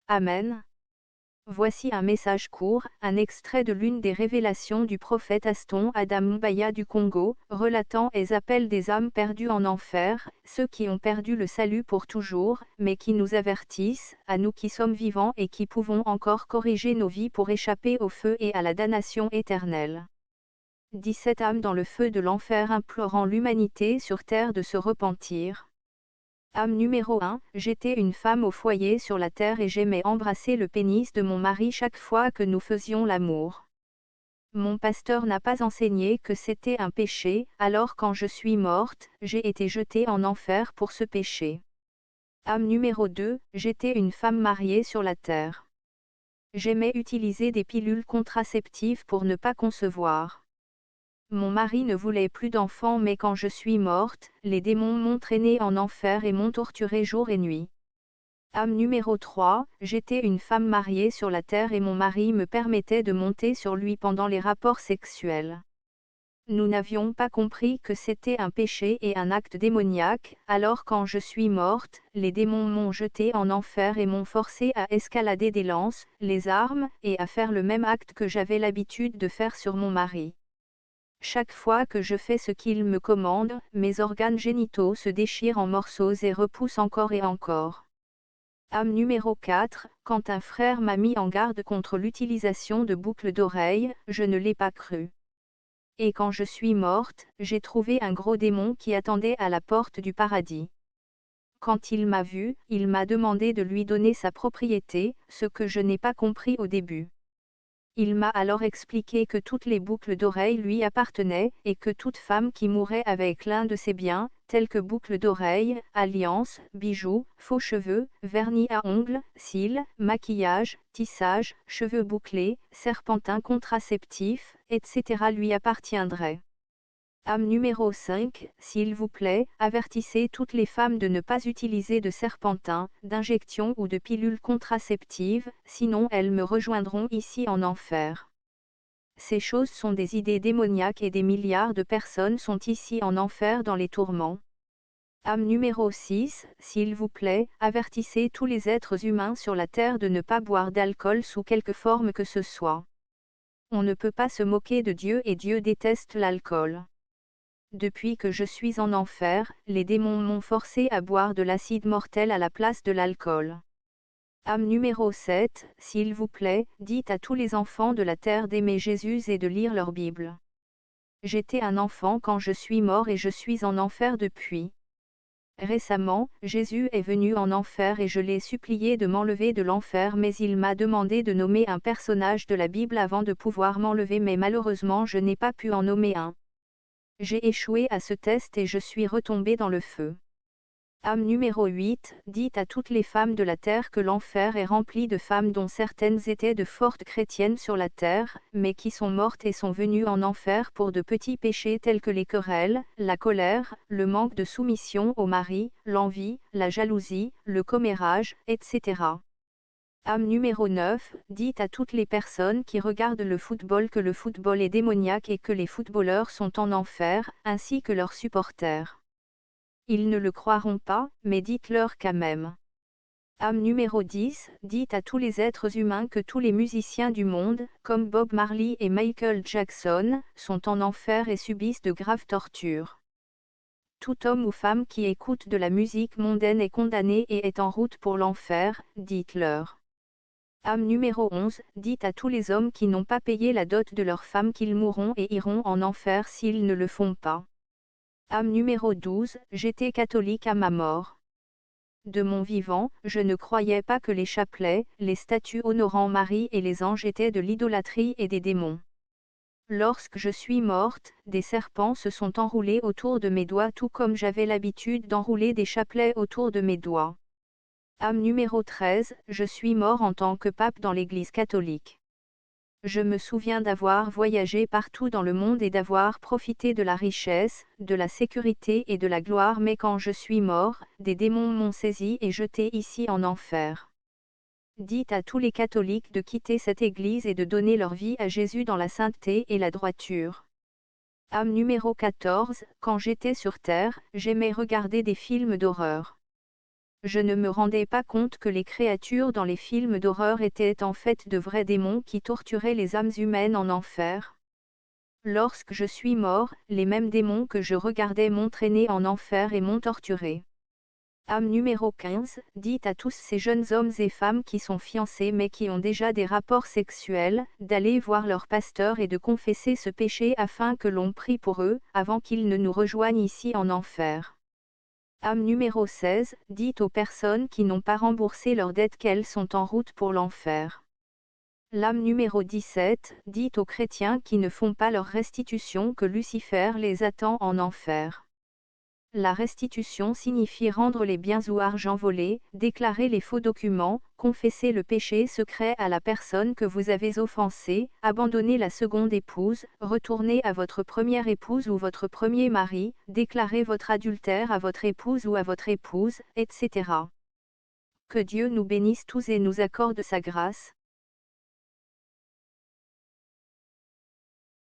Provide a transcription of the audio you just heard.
Amen. Voici un message court, un extrait de l'une des révélations du prophète Aston Adam Mbaya du Congo, relatant les appels des âmes perdues en enfer, ceux qui ont perdu le salut pour toujours, mais qui nous avertissent, à nous qui sommes vivants et qui pouvons encore corriger nos vies pour échapper au feu et à la damnation éternelle. 17 âmes dans le feu de l'enfer implorant l'humanité sur terre de se repentir. Âme numéro 1, j'étais une femme au foyer sur la terre et j'aimais embrasser le pénis de mon mari chaque fois que nous faisions l'amour. Mon pasteur n'a pas enseigné que c'était un péché, alors quand je suis morte, j'ai été jetée en enfer pour ce péché. Âme numéro 2, j'étais une femme mariée sur la terre. J'aimais utiliser des pilules contraceptives pour ne pas concevoir. Mon mari ne voulait plus d'enfants mais quand je suis morte, les démons m'ont traînée en enfer et m'ont torturée jour et nuit. Âme numéro 3, j'étais une femme mariée sur la terre et mon mari me permettait de monter sur lui pendant les rapports sexuels. Nous n'avions pas compris que c'était un péché et un acte démoniaque, alors quand je suis morte, les démons m'ont jetée en enfer et m'ont forcé à escalader des lances, les armes, et à faire le même acte que j'avais l'habitude de faire sur mon mari. Chaque fois que je fais ce qu'il me commande, mes organes génitaux se déchirent en morceaux et repoussent encore et encore. Âme numéro 4, quand un frère m'a mis en garde contre l'utilisation de boucles d'oreilles, je ne l'ai pas cru. Et quand je suis morte, j'ai trouvé un gros démon qui attendait à la porte du paradis. Quand il m'a vu, il m'a demandé de lui donner sa propriété, ce que je n'ai pas compris au début. Il m'a alors expliqué que toutes les boucles d'oreilles lui appartenaient, et que toute femme qui mourrait avec l'un de ses biens, tels que boucles d'oreilles, alliances, bijoux, faux cheveux, vernis à ongles, cils, maquillage, tissage, cheveux bouclés, serpentins contraceptifs, etc. lui appartiendrait. Âme numéro 5, s'il vous plaît, avertissez toutes les femmes de ne pas utiliser de serpentins, d'injections ou de pilules contraceptives, sinon elles me rejoindront ici en enfer. Ces choses sont des idées démoniaques et des milliards de personnes sont ici en enfer dans les tourments. Âme numéro 6, s'il vous plaît, avertissez tous les êtres humains sur la terre de ne pas boire d'alcool sous quelque forme que ce soit. On ne peut pas se moquer de Dieu et Dieu déteste l'alcool. Depuis que je suis en enfer, les démons m'ont forcé à boire de l'acide mortel à la place de l'alcool. Âme numéro 7, s'il vous plaît, dites à tous les enfants de la terre d'aimer Jésus et de lire leur Bible. J'étais un enfant quand je suis mort et je suis en enfer depuis. Récemment, Jésus est venu en enfer et je l'ai supplié de m'enlever de l'enfer mais il m'a demandé de nommer un personnage de la Bible avant de pouvoir m'enlever mais malheureusement je n'ai pas pu en nommer un. J'ai échoué à ce test et je suis retombé dans le feu. Âme numéro 8, dites à toutes les femmes de la terre que l'enfer est rempli de femmes dont certaines étaient de fortes chrétiennes sur la terre, mais qui sont mortes et sont venues en enfer pour de petits péchés tels que les querelles, la colère, le manque de soumission au mari, l'envie, la jalousie, le commérage, etc. Âme numéro 9, dites à toutes les personnes qui regardent le football que le football est démoniaque et que les footballeurs sont en enfer, ainsi que leurs supporters. Ils ne le croiront pas, mais dites-leur quand même. Âme numéro 10, dites à tous les êtres humains que tous les musiciens du monde, comme Bob Marley et Michael Jackson, sont en enfer et subissent de graves tortures. Tout homme ou femme qui écoute de la musique mondaine est condamné et est en route pour l'enfer, dites-leur. Âme numéro 11, dites à tous les hommes qui n'ont pas payé la dot de leur femme qu'ils mourront et iront en enfer s'ils ne le font pas. Âme numéro 12, j'étais catholique à ma mort. De mon vivant, je ne croyais pas que les chapelets, les statues honorant Marie et les anges étaient de l'idolâtrie et des démons. Lorsque je suis morte, des serpents se sont enroulés autour de mes doigts tout comme j'avais l'habitude d'enrouler des chapelets autour de mes doigts. Âme numéro 13, je suis mort en tant que pape dans l'Église catholique. Je me souviens d'avoir voyagé partout dans le monde et d'avoir profité de la richesse, de la sécurité et de la gloire mais quand je suis mort, des démons m'ont saisi et jeté ici en enfer. Dites à tous les catholiques de quitter cette Église et de donner leur vie à Jésus dans la sainteté et la droiture. Âme numéro 14, quand j'étais sur terre, j'aimais regarder des films d'horreur. Je ne me rendais pas compte que les créatures dans les films d'horreur étaient en fait de vrais démons qui torturaient les âmes humaines en enfer. Lorsque je suis mort, les mêmes démons que je regardais m'ont traîné en enfer et m'ont torturé. Âme numéro 15, dites à tous ces jeunes hommes et femmes qui sont fiancés mais qui ont déjà des rapports sexuels, d'aller voir leur pasteur et de confesser ce péché afin que l'on prie pour eux, avant qu'ils ne nous rejoignent ici en enfer. Âme numéro 16, dites aux personnes qui n'ont pas remboursé leurs dettes qu'elles sont en route pour l'enfer. L'âme numéro 17, dites aux chrétiens qui ne font pas leur restitution que Lucifer les attend en enfer. La restitution signifie rendre les biens ou argent volés, déclarer les faux documents, confesser le péché secret à la personne que vous avez offensée, abandonner la seconde épouse, retourner à votre première épouse ou votre premier mari, déclarer votre adultère à votre épouse ou à votre épouse, etc. Que Dieu nous bénisse tous et nous accorde sa grâce.